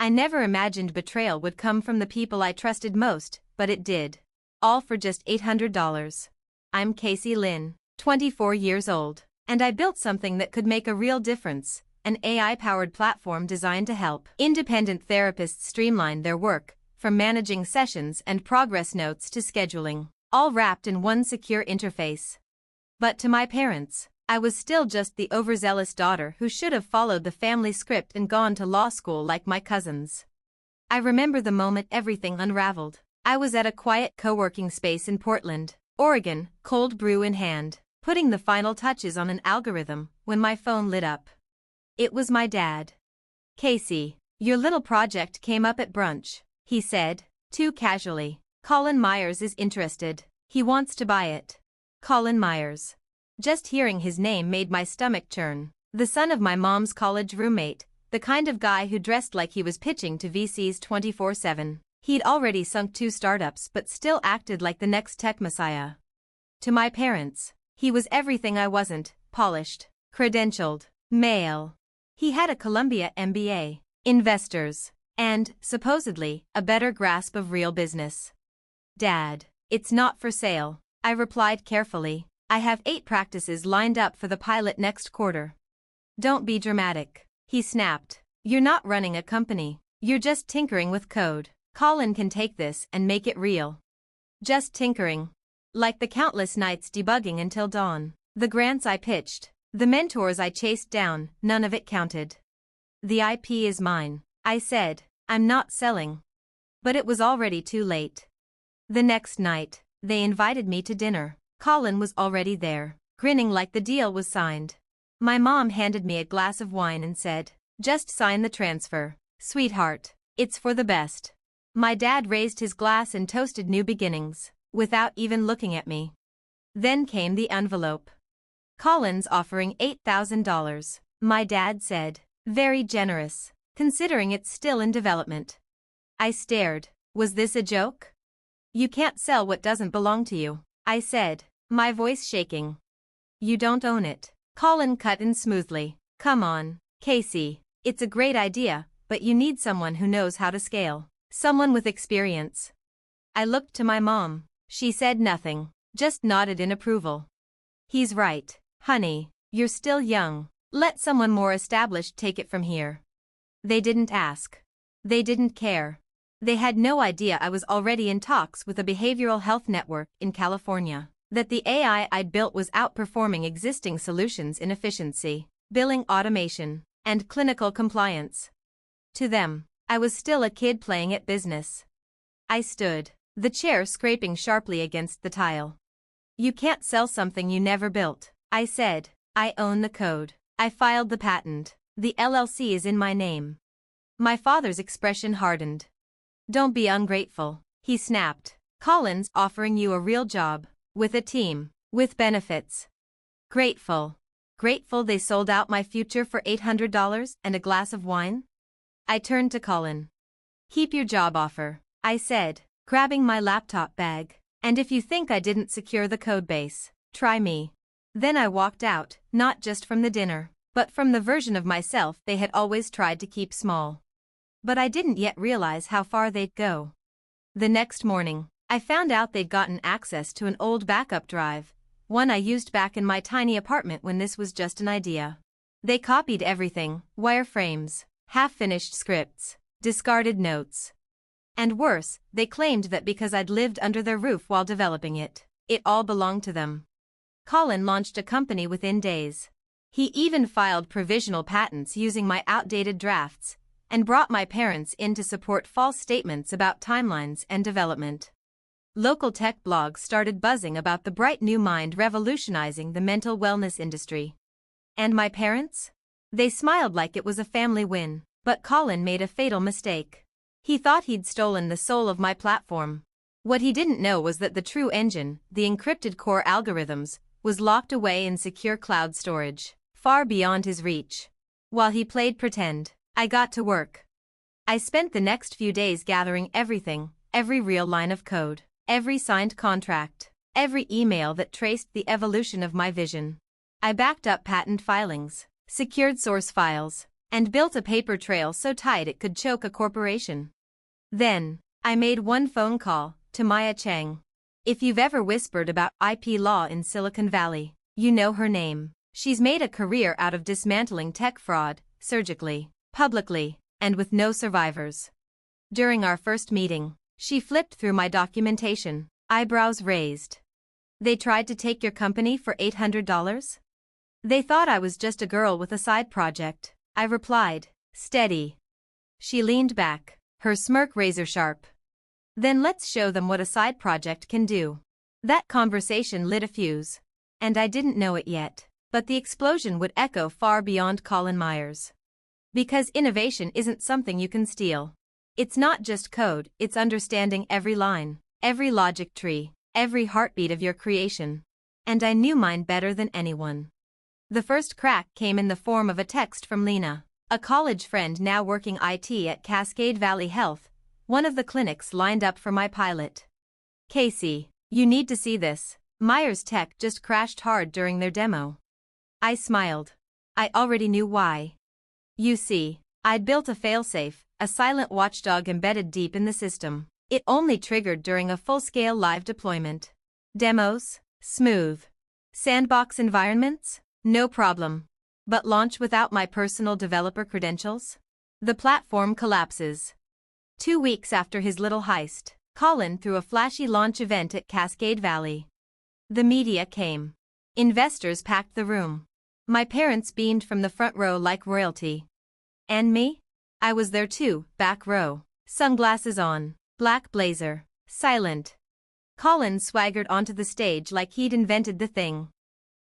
I never imagined betrayal would come from the people I trusted most, but it did. All for just $800. I'm Casey Lynn, 24 years old, and I built something that could make a real difference, an AI-powered platform designed to help independent therapists streamline their work, from managing sessions and progress notes to scheduling, all wrapped in one secure interface. But to my parents, I was still just the overzealous daughter who should have followed the family script and gone to law school like my cousins. I remember the moment everything unraveled. I was at a quiet co-working space in Portland, Oregon, cold brew in hand, putting the final touches on an algorithm, when my phone lit up. It was my dad. "Casey, your little project came up at brunch," he said, too casually. "Colin Myers is interested. He wants to buy it." Colin Myers. Just hearing his name made my stomach churn. The son of my mom's college roommate, the kind of guy who dressed like he was pitching to VCs 24/7. He'd already sunk 2 startups but still acted like the next tech messiah. To my parents, he was everything I wasn't: polished, credentialed, male. He had a Columbia MBA, investors, and, supposedly, a better grasp of real business. "Dad, it's not for sale," I replied carefully. "I have 8 practices lined up for the pilot next quarter." "Don't be dramatic," he snapped. "You're not running a company. You're just tinkering with code. Colin can take this and make it real." Just tinkering. Like the countless nights debugging until dawn. The grants I pitched, the mentors I chased down, none of it counted. "The IP is mine," I said. "I'm not selling." But it was already too late. The next night, they invited me to dinner. Colin was already there, grinning like the deal was signed. My mom handed me a glass of wine and said, "Just sign the transfer, sweetheart. It's for the best." My dad raised his glass and toasted new beginnings, without even looking at me. Then came the envelope. "Colin's offering $8,000, my dad said. "Very generous, considering it's still in development." I stared. Was this a joke? "You can't sell what doesn't belong to you," I said, my voice shaking. "You don't own it," Colin cut in smoothly. "Come on, Casey, it's a great idea, but you need someone who knows how to scale. Someone with experience." I looked to my mom. She said nothing, just nodded in approval. "He's right, honey, you're still young. Let someone more established take it from here." They didn't ask. They didn't care. They had no idea I was already in talks with a behavioral health network in California, that the AI I'd built was outperforming existing solutions in efficiency, billing automation, and clinical compliance. To them, I was still a kid playing at business. I stood, the chair scraping sharply against the tile. "You can't sell something you never built," I said. "I own the code. I filed the patent. The LLC is in my name." My father's expression hardened. "Don't be ungrateful," he snapped. "Colin's offering you a real job, with a team, with benefits." Grateful. Grateful they sold out my future for $800 and a glass of wine? I turned to Colin. "Keep your job offer," I said, grabbing my laptop bag. "And if you think I didn't secure the code base, try me." Then I walked out, not just from the dinner, but from the version of myself they had always tried to keep small. But I didn't yet realize how far they'd go. The next morning, I found out they'd gotten access to an old backup drive, one I used back in my tiny apartment when this was just an idea. They copied everything: wireframes, half-finished scripts, discarded notes. And worse, they claimed that because I'd lived under their roof while developing it, it all belonged to them. Colin launched a company within days. He even filed provisional patents using my outdated drafts, and brought my parents in to support false statements about timelines and development. Local tech blogs started buzzing about the bright new mind revolutionizing the mental wellness industry. And my parents? They smiled like it was a family win, but Colin made a fatal mistake. He thought he'd stolen the soul of my platform. What he didn't know was that the true engine, the encrypted core algorithms, was locked away in secure cloud storage, far beyond his reach. While he played pretend, I got to work. I spent the next few days gathering everything, every real line of code, every signed contract, every email that traced the evolution of my vision. I backed up patent filings, secured source files, and built a paper trail so tight it could choke a corporation. Then, I made one phone call to Maya Chang. If you've ever whispered about IP law in Silicon Valley, you know her name. She's made a career out of dismantling tech fraud, surgically, publicly, and with no survivors. During our first meeting, she flipped through my documentation, eyebrows raised. They tried to take your company for $800? They thought I was just a girl with a side project, I replied, steady. She leaned back, her smirk razor sharp. Then let's show them what a side project can do. That conversation lit a fuse. And I didn't know it yet, but the explosion would echo far beyond Colin Myers. Because innovation isn't something you can steal. It's not just code, it's understanding every line, every logic tree, every heartbeat of your creation. And I knew mine better than anyone. The first crack came in the form of a text from Lena, a college friend now working IT at Cascade Valley Health, one of the clinics lined up for my pilot. Casey, you need to see this. Myers Tech just crashed hard during their demo. I smiled. I already knew why. You see, I'd built a failsafe, a silent watchdog embedded deep in the system. It only triggered during a full-scale live deployment. Demos? Smooth. Sandbox environments? No problem. But launch without my personal developer credentials? The platform collapses. 2 weeks after his little heist, Colin threw a flashy launch event at Cascade Valley. The media came. Investors packed the room. My parents beamed from the front row like royalty. And me? I was there too, back row. Sunglasses on, black blazer, silent. Colin swaggered onto the stage like he'd invented the thing.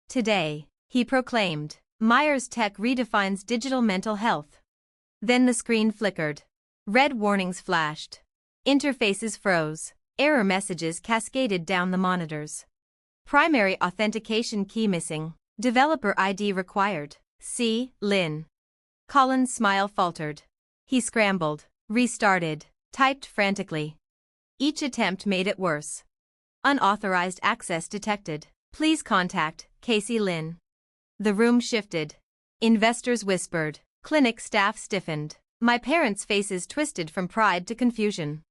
Today, he proclaimed, Myers Tech redefines digital mental health. Then the screen flickered. Red warnings flashed. Interfaces froze. Error messages cascaded down the monitors. Primary authentication key missing. Developer ID required. Casey Lynn. Colin's smile faltered. He scrambled, restarted, typed frantically. Each attempt made it worse. Unauthorized access detected. Please contact Casey Lynn. The room shifted. Investors whispered. Clinic staff stiffened. My parents' faces twisted from pride to confusion.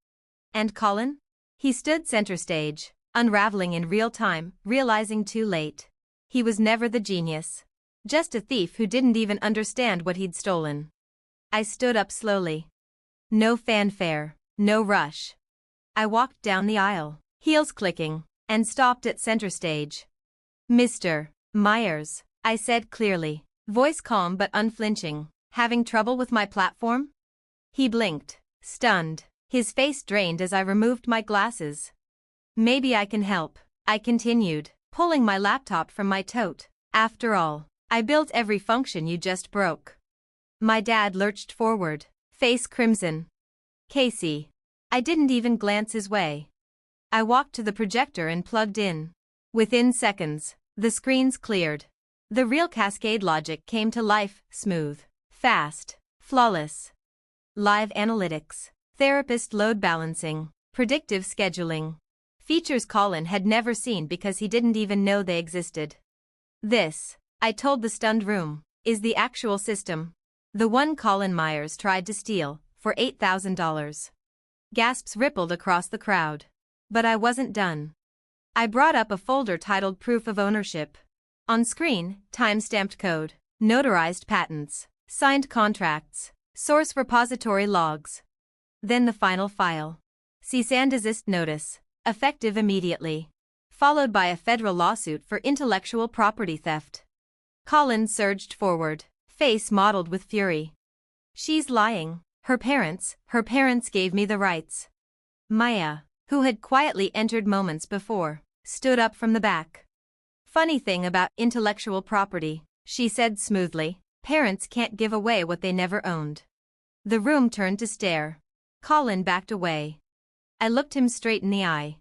And Colin? He stood center stage, unraveling in real time, realizing too late. He was never the genius. Just a thief who didn't even understand what he'd stolen. I stood up slowly. No fanfare, no rush. I walked down the aisle, heels clicking, and stopped at center stage. Mr. Myers, I said clearly, voice calm but unflinching. Having trouble with my platform? He blinked, stunned, his face drained as I removed my glasses. Maybe I can help, I continued, pulling my laptop from my tote. After all, I built every function you just broke. My dad lurched forward, face crimson. Casey. I didn't even glance his way. I walked to the projector and plugged in. Within seconds, the screens cleared. The real Cascade logic came to life, smooth. Fast, flawless. Live analytics, therapist load balancing, predictive scheduling. Features Colin had never seen because he didn't even know they existed. This, I told the stunned room, is the actual system. The one Colin Myers tried to steal, for $8,000. Gasps rippled across the crowd. But I wasn't done. I brought up a folder titled Proof of Ownership. On screen, time-stamped code, notarized patents. Signed contracts, source repository logs. Then the final file. Cease and desist notice, effective immediately. Followed by a federal lawsuit for intellectual property theft. Colin surged forward, face mottled with fury. She's lying. Her parents gave me the rights. Maya, who had quietly entered moments before, stood up from the back. Funny thing about intellectual property, she said smoothly. Parents can't give away what they never owned. The room turned to stare. Colin backed away. I looked him straight in the eye.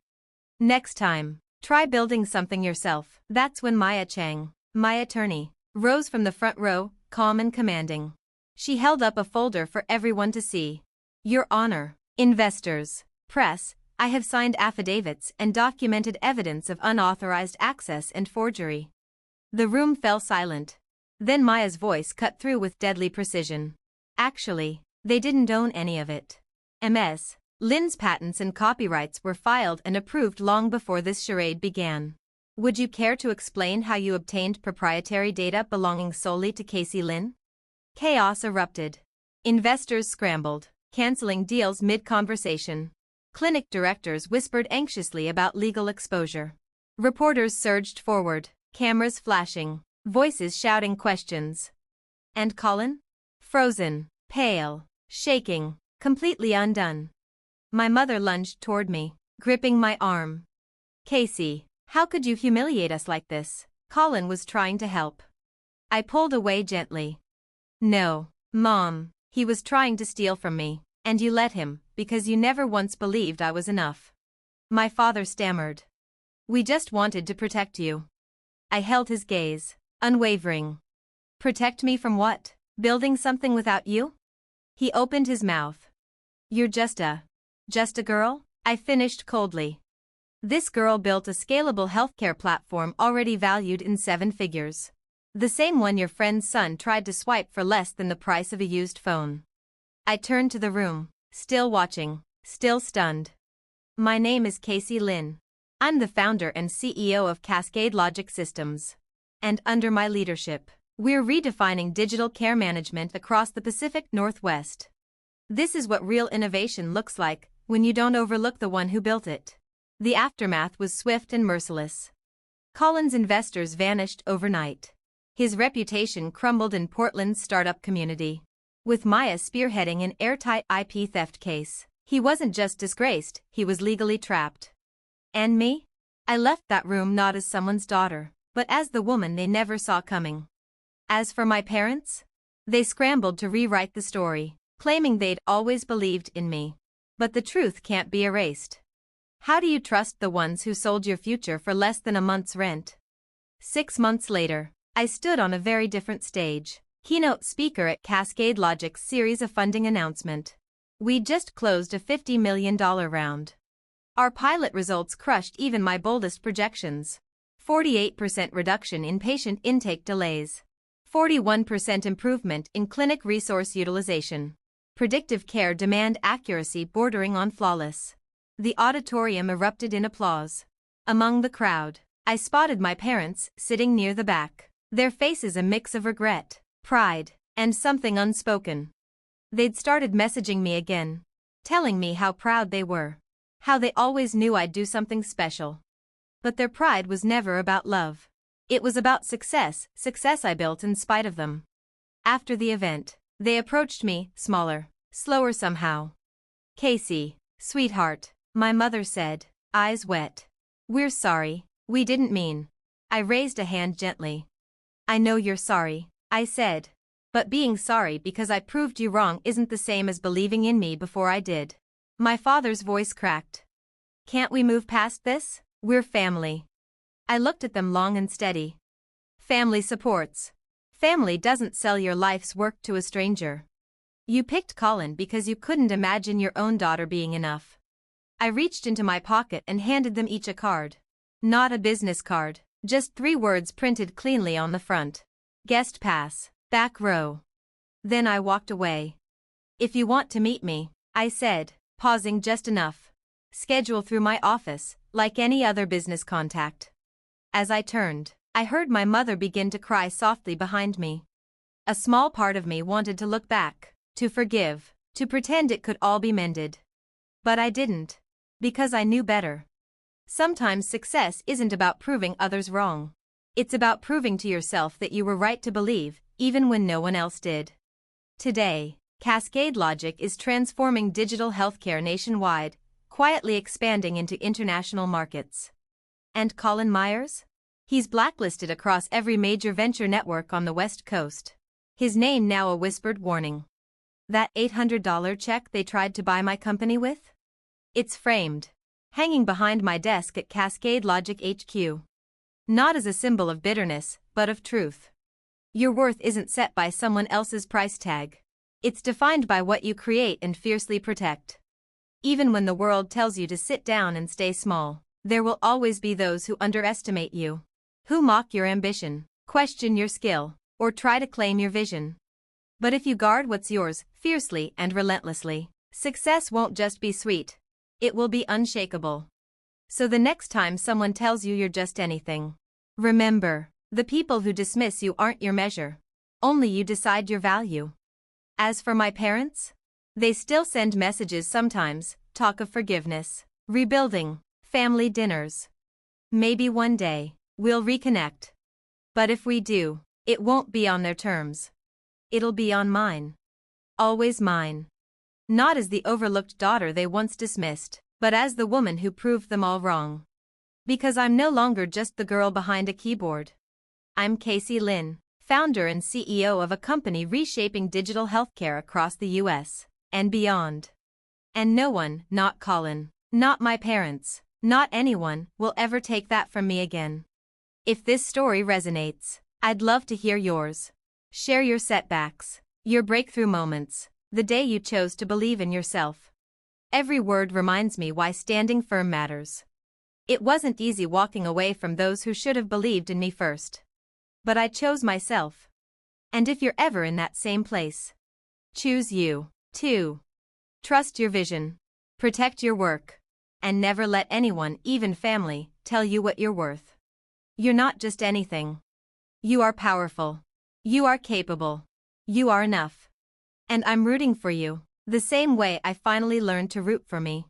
Next time, try building something yourself. That's when Maya Chang, my attorney, rose from the front row, calm and commanding. She held up a folder for everyone to see. Your Honor, investors, press, I have signed affidavits and documented evidence of unauthorized access and forgery. The room fell silent. Then Maya's voice cut through with deadly precision. Actually, they didn't own any of it. Ms. Lynn's patents and copyrights were filed and approved long before this charade began. Would you care to explain how you obtained proprietary data belonging solely to Casey Lynn? Chaos erupted. Investors scrambled, canceling deals mid-conversation. Clinic directors whispered anxiously about legal exposure. Reporters surged forward, cameras flashing, voices shouting questions. And Colin? Frozen, pale, shaking, completely undone. My mother lunged toward me, gripping my arm. Casey, how could you humiliate us like this? Colin was trying to help. I pulled away gently. No, Mom, he was trying to steal from me, and you let him, because you never once believed I was enough. My father stammered. We just wanted to protect you. I held his gaze, unwavering. Protect me from what? Building something without you? He opened his mouth. You're just a girl? I finished coldly. This girl built a scalable healthcare platform already valued in 7 figures. The same one your friend's son tried to swipe for less than the price of a used phone. I turned to the room, still watching, still stunned. My name is Casey Lynn. I'm the founder and CEO of Cascade Logic Systems. And under my leadership, we're redefining digital care management across the Pacific Northwest. This is what real innovation looks like when you don't overlook the one who built it. The aftermath was swift and merciless. Colin's investors vanished overnight. His reputation crumbled in Portland's startup community. With Maya spearheading an airtight IP theft case, he wasn't just disgraced, he was legally trapped. And me? I left that room not as someone's daughter, but as the woman they never saw coming. As for my parents? They scrambled to rewrite the story, claiming they'd always believed in me. But the truth can't be erased. How do you trust the ones who sold your future for less than a month's rent? 6 months later, I stood on a very different stage, keynote speaker at Cascade Logic's series of funding announcement. We'd just closed a $50 million round. Our pilot results crushed even my boldest projections. 48% reduction in patient intake delays. 41% improvement in clinic resource utilization. Predictive care demand accuracy bordering on flawless. The auditorium erupted in applause. Among the crowd, I spotted my parents sitting near the back, their faces a mix of regret, pride, and something unspoken. They'd started messaging me again, telling me how proud they were, how they always knew I'd do something special. But their pride was never about love. It was about success I built in spite of them. After the event, they approached me, smaller, slower somehow. Casey, sweetheart, my mother said, eyes wet. We're sorry, we didn't mean. I raised a hand gently. I know you're sorry, I said. But being sorry because I proved you wrong isn't the same as believing in me before I did. My father's voice cracked. Can't we move past this? We're family. I looked at them long and steady. Family supports. Family doesn't sell your life's work to a stranger. You picked Colin because you couldn't imagine your own daughter being enough. I reached into my pocket and handed them each a card. Not a business card, just 3 words printed cleanly on the front. Guest pass, back row. Then I walked away. If you want to meet me, I said, pausing just enough. Schedule through my office, like any other business contact. As I turned, I heard my mother begin to cry softly behind me. A small part of me wanted to look back, to forgive, to pretend it could all be mended. But I didn't. Because I knew better. Sometimes success isn't about proving others wrong. It's about proving to yourself that you were right to believe, even when no one else did. Today, Cascade Logic is transforming digital healthcare nationwide, quietly expanding into international markets. And Colin Myers? He's blacklisted across every major venture network on the West Coast. His name now a whispered warning. That $800 check they tried to buy my company with? It's framed, hanging behind my desk at Cascade Logic HQ. Not as a symbol of bitterness, but of truth. Your worth isn't set by someone else's price tag. It's defined by what you create and fiercely protect. Even when the world tells you to sit down and stay small, there will always be those who underestimate you, who mock your ambition, question your skill, or try to claim your vision. But if you guard what's yours, fiercely and relentlessly. Success won't just be sweet. It will be unshakable. So the next time someone tells you you're just anything, remember, the people who dismiss you aren't your measure. Only you decide your value. As for my parents, they still send messages sometimes, talk of forgiveness, rebuilding, family dinners. Maybe one day, we'll reconnect. But if we do, it won't be on their terms. It'll be on mine. Always mine. Not as the overlooked daughter they once dismissed, but as the woman who proved them all wrong. Because I'm no longer just the girl behind a keyboard. I'm Casey Lynn, founder and CEO of a company reshaping digital healthcare across the US and beyond. And no one, not Colin, not my parents, not anyone, will ever take that from me again. If this story resonates, I'd love to hear yours. Share your setbacks, your breakthrough moments, the day you chose to believe in yourself. Every word reminds me why standing firm matters. It wasn't easy walking away from those who should have believed in me first. But I chose myself. And if you're ever in that same place, choose you, too. Trust your vision, protect your work, and never let anyone, even family, tell you what you're worth. You're not just anything. You are powerful. You are capable. You are enough. And I'm rooting for you, the same way I finally learned to root for me.